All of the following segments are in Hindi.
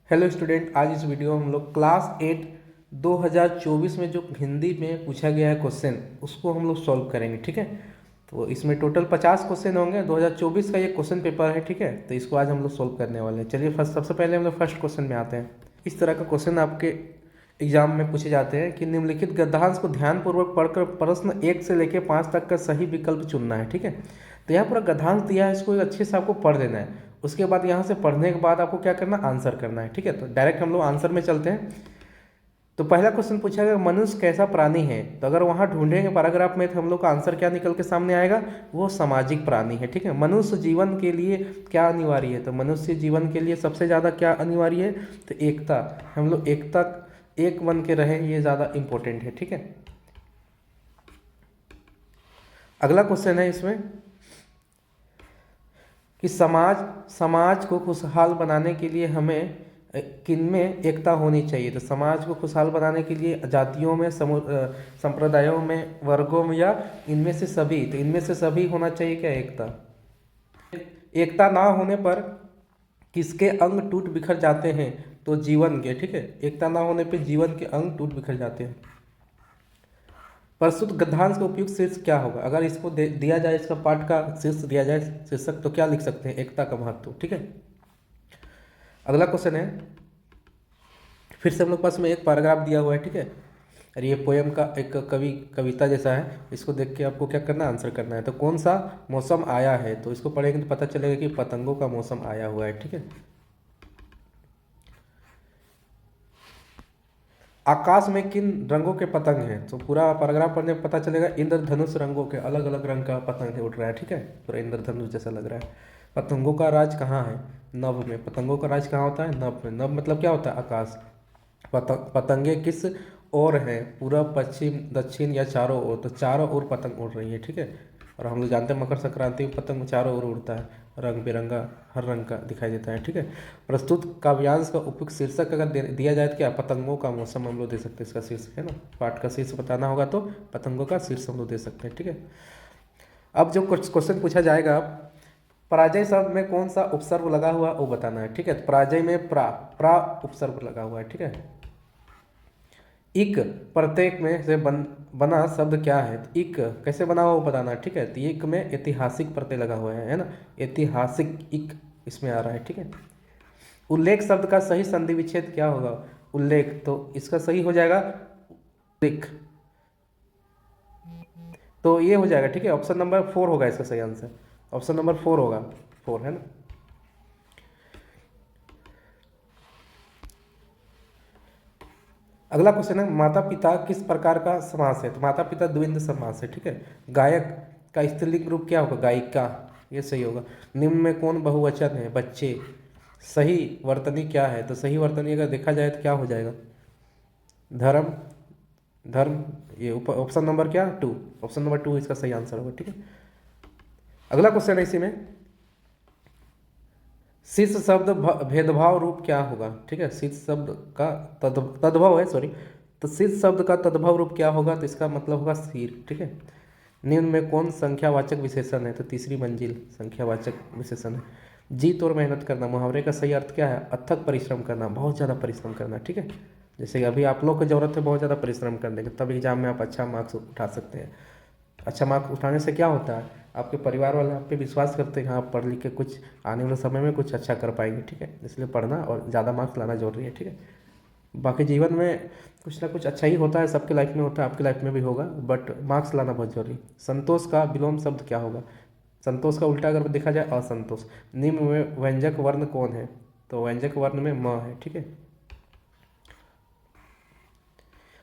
हेलो स्टूडेंट, आज इस वीडियो में हम लोग क्लास 8 2024 में जो हिंदी में पूछा गया है क्वेश्चन उसको हम लोग सॉल्व करेंगे। ठीक है, तो इसमें टोटल 50 क्वेश्चन होंगे। 2024 का ये क्वेश्चन पेपर है। ठीक है, तो इसको आज हम लोग सॉल्व करने वाले हैं। चलिए सबसे पहले हम लोग फर्स्ट क्वेश्चन में आते हैं। इस तरह का क्वेश्चन आपके एग्जाम में पूछे जाते हैं कि निम्नलिखित गद्यांश को ध्यानपूर्वक पढ़कर प्रश्न 1 से लेकर 5 तक का सही विकल्प चुनना है। ठीक है, तो यहाँ पूरा गद्यांश दिया है, इसको अच्छे से आपको पढ़ लेना है। उसके बाद यहाँ से पढ़ने के बाद आपको क्या करना, आंसर करना है। ठीक है, तो डायरेक्ट हम लोग आंसर में चलते हैं। तो पहला क्वेश्चन पूछा गया मनुष्य कैसा प्राणी है, तो अगर वहाँ ढूंढेंगे पैराग्राफ में तो हम लोग का आंसर क्या निकल के सामने आएगा, वो सामाजिक प्राणी है। ठीक है, मनुष्य जीवन के लिए क्या अनिवार्य है, तो मनुष्य जीवन के लिए सबसे ज़्यादा क्या अनिवार्य है, तो एकता। हम लोग एकता एक बन के रहें, ये ज़्यादा इंपॉर्टेंट है। ठीक है, अगला क्वेश्चन है इसमें कि समाज समाज को खुशहाल बनाने के लिए हमें किनमें एकता होनी चाहिए, तो समाज को खुशहाल बनाने के लिए जातियों में, संप्रदायों में, वर्गों में, या इनमें से सभी, तो इनमें से सभी होना चाहिए क्या, एकता। एकता ना होने पर किसके अंग टूट बिखर जाते हैं, तो जीवन के। ठीक है, एकता ना होने पर जीवन के अंग टूट बिखर जाते हैं। प्रस्तुत गद्यांश का उपयुक्त शीर्ष क्या होगा, अगर इसको दिया जाए, इसका पाठ का शीर्ष दिया जाए शीर्षक, तो क्या लिख सकते हैं, एकता का महत्व। ठीक है, अगला क्वेश्चन है, फिर से हम लोग पास में एक पैराग्राफ दिया हुआ है। ठीक है, और ये पोयम का एक कविता जैसा है। इसको देख के आपको क्या करना है, आंसर करना है। तो कौन सा मौसम आया है, तो इसको पढ़ेंगे तो पता चलेगा कि पतंगों का मौसम आया हुआ है। ठीक है, आकाश में किन रंगों के पतंग हैं, तो पूरा पैराग्राफ पढ़ने पर पता चलेगा इंद्रधनुष रंगों के, अलग अलग रंग का पतंग उड़ रहा है। ठीक है, पूरा इंद्रधनुष जैसा लग रहा है। पतंगों का राज कहाँ है, नभ में। पतंगों का राज कहाँ होता है, नभ में। नभ मतलब क्या होता है, आकाश। पतंगे किस ओर है, पूरब, पश्चिम, दक्षिण या चारों ओर, तो चारों ओर पतंग उड़ रही है। ठीक है, और हम लोग जानते हैं मकर संक्रांति में पतंग चारों ओर उड़ता है, रंग बिरंगा, हर रंग का दिखाई देता है। ठीक है, प्रस्तुत काव्यांश का उपयुक्त शीर्षक अगर दिया जाए तो क्या, पतंगों का मौसम हम लोग दे सकते हैं, इसका शीर्षक है ना। पाठ का शीर्ष बताना होगा तो पतंगों का शीर्ष हम लोग दे सकते हैं। ठीक है, अब जो कुछ क्वेश्चन पूछा जाएगा, पराजय शब्द में कौन सा उपसर्ग लगा हुआ वो बताना है। ठीक है, तो पराजय में प्रा प्रा उपसर्ग लगा हुआ है। ठीक है, इक प्रत्येक में से बना शब्द क्या है, तो इक कैसे बना हुआ वो बताना है। ठीक है, तो इक में ऐतिहासिक प्रत्यय लगा हुआ है ना, ऐतिहासिक इक इसमें आ रहा है। ठीक है, उल्लेख शब्द का सही संधि विच्छेद क्या होगा, उल्लेख, तो इसका सही हो जाएगा उल्लेख, तो ये हो जाएगा। ठीक है, ऑप्शन नंबर 4 होगा इसका सही आंसर, ऑप्शन नंबर 4 होगा, 4 है ना। अगला क्वेश्चन है, माता पिता किस प्रकार का समास है, तो माता पिता द्विंद समास है। ठीक है, गायक का स्त्रीलिंग रूप क्या होगा, गायिका, ये सही होगा। निम्न में कौन बहुवचन है, बच्चे। सही वर्तनी क्या है, तो सही वर्तनी अगर देखा जाए तो क्या हो जाएगा, धर्म, धर्म, ये ऑप्शन नंबर क्या, 2, ऑप्शन नंबर 2 इसका सही आंसर होगा। ठीक है, अगला क्वेश्चन है इसी में, शीर्ष शब्द भेदभाव रूप क्या होगा। ठीक है, शीर्ष शब्द का तद्भव है, सॉरी, तो शीर्ष शब्द का तद्भव रूप क्या होगा, तो इसका मतलब होगा सिर। ठीक है, निम्न में कौन संख्यावाचक विशेषण है, तो तीसरी मंजिल संख्यावाचक विशेषण है। जीत और मेहनत करना, मुहावरे का सही अर्थ क्या है, अथक परिश्रम करना, बहुत ज़्यादा परिश्रम करना। ठीक है, जैसे कि अभी आप लोग को जरूरत है बहुत ज़्यादा परिश्रम करने की, तब एग्जाम में आप अच्छा मार्क्स उठा सकते हैं। अच्छा मार्क्स उठाने से क्या होता है, आपके परिवार वाले आप पे विश्वास करते हैं, आप पढ़ लिख के कुछ आने वाले समय में कुछ अच्छा कर पाएंगे। ठीक है, इसलिए पढ़ना और ज़्यादा मार्क्स लाना जरूरी है। ठीक है, बाकी जीवन में कुछ ना कुछ अच्छा ही होता है, सबके लाइफ में होता है, आपके लाइफ में भी होगा, बट मार्क्स लाना बहुत जरूरी। संतोष का विलोम शब्द क्या होगा, संतोष का उल्टा अगर देखा जाए, असंतोष। निम्न में व्यंजक वर्ण कौन है, तो व्यंजक वर्ण में म है। ठीक है,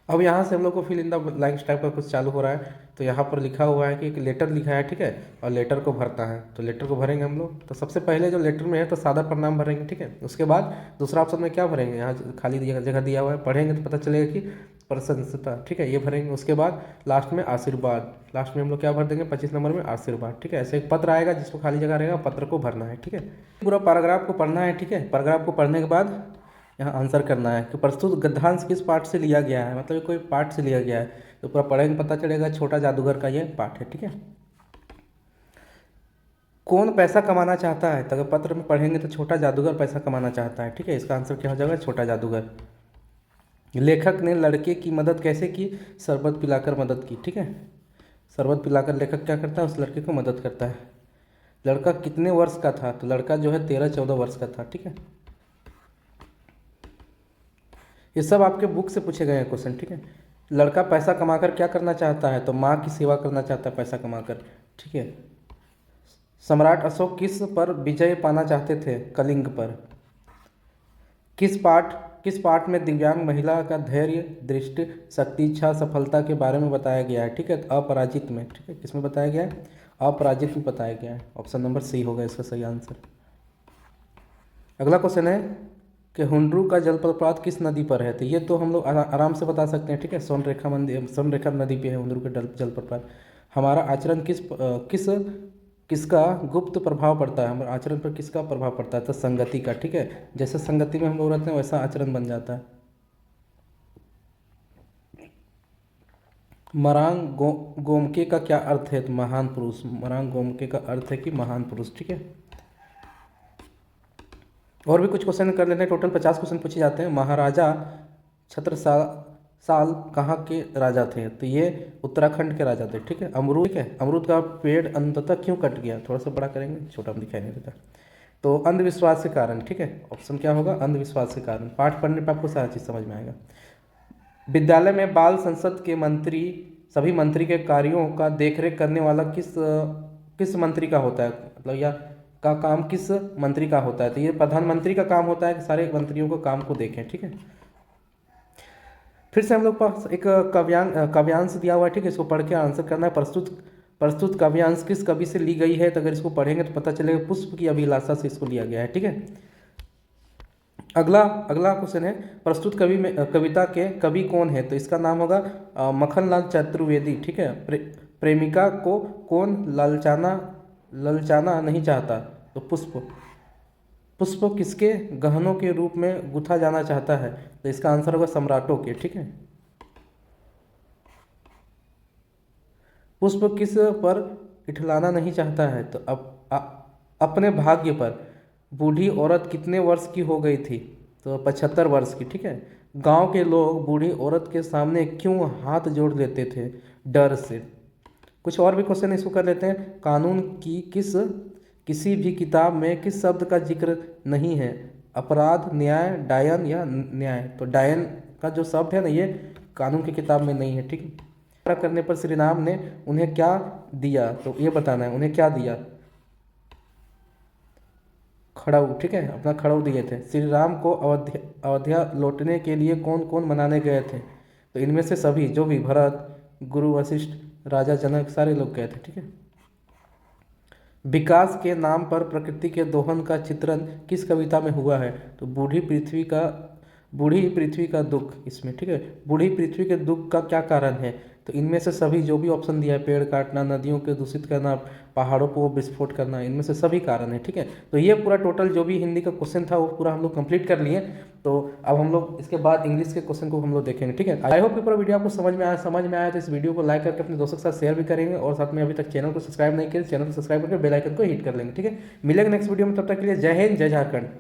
अब यहाँ से हम लोग को fill in the blanks type का कुछ चालू हो रहा है। तो यहाँ पर लिखा हुआ है कि एक लेटर लिखा है। ठीक है, और लेटर को भरता है, तो लेटर को भरेंगे हम लोग। तो सबसे पहले जो लेटर में है तो सादा प्रणाम भरेंगे। ठीक है, उसके बाद दूसरा ऑप्शन में क्या भरेंगे, यहाँ खाली जगह दिया हुआ है, पढ़ेंगे तो पता चलेगा कि प्रशंसता। ठीक है, ये भरेंगे। उसके बाद लास्ट में आशीर्वाद, लास्ट में हम लोग क्या भर देंगे, 25 नंबर में आशीर्वाद। ठीक है, ऐसे एक पत्र आएगा जिसको खाली जगह रहेगा, पत्र को भरना है। ठीक है, पूरा पैराग्राफ को पढ़ना है। ठीक है, पैराग्राफ को पढ़ने के बाद यहाँ आंसर करना है कि प्रस्तुत गद्यांश किस पाठ से लिया गया है, मतलब कोई पाठ से लिया गया है, तो पूरा पढ़ेंगे पता चलेगा। छोटा जादूगर का ये पाठ है। ठीक है, कौन पैसा कमाना चाहता है? तो अगर पत्र में पढ़ेंगे तो छोटा जादूगर पैसा कमाना चाहता है, ठीक है। इसका आंसर क्या हो जाएगा? छोटा जादूगर। लेखक ने लड़के की मदद कैसे की? शरबत पिलाकर मदद की, ठीक है। शरबत पिलाकर लेखक क्या करता है? उस लड़के को मदद करता है। लड़का कितने वर्ष का था? तो लड़का जो है 13-14 वर्ष का था, ठीक है। ये सब आपके बुक से पूछे गए हैं क्वेश्चन, ठीक है। लड़का पैसा कमाकर क्या करना चाहता है? तो माँ की सेवा करना चाहता है पैसा कमाकर, ठीक है। सम्राट अशोक किस पर विजय पाना चाहते थे? कलिंग पर। किस पाठ किस पाठ में दिव्यांग महिला का धैर्य, दृष्टि, शक्ति, इच्छा, सफलता के बारे में बताया गया है? ठीक है, अपराजित में, ठीक है। किसमें बताया गया है? अपराजित में बताया गया है। ऑप्शन नंबर सी होगा इसका सही आंसर। अगला क्वेश्चन है कि हुंड्रू का जलप्रपात किस नदी पर है? तो ये तो हम लोग आराम से बता सकते हैं, ठीक है। सोनरेखा नदी पे है हुंड्रू का जलप्रपात। हमारा आचरण किसका गुप्त प्रभाव पड़ता है? हमारे आचरण पर किसका प्रभाव पड़ता है? तो संगति का, ठीक है। जैसे संगति में हम लोग रहते हैं वैसा आचरण बन जाता है। गोमके का क्या अर्थ है? तो महान पुरुष। गोमके का अर्थ है कि महान पुरुष, ठीक है। और भी कुछ क्वेश्चन कर लेते हैं। टोटल 50 क्वेश्चन पूछे जाते हैं। महाराजा छत्रसाल कहाँ के राजा थे? तो ये उत्तराखंड के राजा थे, ठीक है। अमरूद का पेड़ अंततः क्यों कट गया? थोड़ा सा बड़ा करेंगे, छोटा दिखाई नहीं देता। तो अंधविश्वास के कारण, ठीक है। ऑप्शन क्या होगा? अंधविश्वास के कारण। पाठ पढ़ने पर आपको सारा चीज़ समझ में आएगा। विद्यालय में बाल संसद के मंत्री सभी मंत्री के कार्यों का देखरेख करने वाला किस मंत्री का होता है? मतलब या का काम किस मंत्री का होता है? तो ये प्रधानमंत्री का काम होता है कि सारे मंत्रियों को काम को देखें, ठीक है। फिर से हम लोग पास एक काव्यांश दिया हुआ है, ठीक है। इसको पढ़ के आंसर करना है। प्रस्तुत काव्यांश किस कवि से ली गई है? तो अगर इसको पढ़ेंगे तो पता चलेगा पुष्प की अभिलाषा से इसको लिया गया है, ठीक है। अगला क्वेश्चन है प्रस्तुत कविता के कवि कौन है? तो इसका नाम होगा मखनलाल चतुर्वेदी, ठीक है। प्रेमिका को कौन ललचाना नहीं चाहता? तो पुष्प किसके गहनों के रूप में गुथा जाना चाहता है? तो इसका आंसर होगा सम्राटों के, ठीक है। पुष्प किस पर इठलाना नहीं चाहता है? तो अपने भाग्य पर। बूढ़ी औरत कितने वर्ष की हो गई थी? तो 75 वर्ष की, ठीक है। गांव के लोग बूढ़ी औरत के सामने क्यों हाथ जोड़ लेते थे? डर से। कुछ और भी क्वेश्चन इसको कर लेते हैं। कानून की किसी भी किताब में किस शब्द का जिक्र नहीं है? अपराध, न्याय, डायन या न्याय? तो डायन का जो शब्द है ना, ये कानून की किताब में नहीं है, ठीक है। करने पर श्री राम ने उन्हें क्या दिया? तो ये बताना है उन्हें क्या दिया। खड़ाऊ, ठीक है। अपना खड़ाऊ दिए थे। श्री राम को अयोध्या लौटने के लिए कौन कौन मनाने गए थे? तो इनमें से सभी, जो भी भरत, गुरु वशिष्ठ, राजा जनक, सारे लोग गए थे, ठीक है। विकास के नाम पर प्रकृति के दोहन का चित्रण किस कविता में हुआ है? तो बूढ़ी पृथ्वी का दुख, इसमें, ठीक है। बूढ़ी पृथ्वी के दुख का क्या कारण है? तो इनमें से सभी, जो भी ऑप्शन दिया है, पेड़ काटना, नदियों के दूषित करना, पहाड़ों को विस्फोट करना, इनमें से सभी कारण है, ठीक है। तो ये पूरा टोटल जो भी हिंदी का क्वेश्चन था वो पूरा हम लोग कंप्लीट कर लिए। तो अब हम लोग इसके बाद इंग्लिश के क्वेश्चन को हम लोग देखेंगे, ठीक है। आई होप कि पूरा वीडियो आपको समझ में आया तो इस वीडियो को लाइक करके अपने दोस्तों के साथ शेयर भी करेंगे, और साथ में अभी तक चैनल को सब्सक्राइब नहीं किया, चैनल को सब्सक्राइब करके बेल आइकन को हिट कर लेंगे, ठीक है। मिलेंगे नेक्स्ट वीडियो में, तब तक के लिए जय हिंद, जय झारखंड।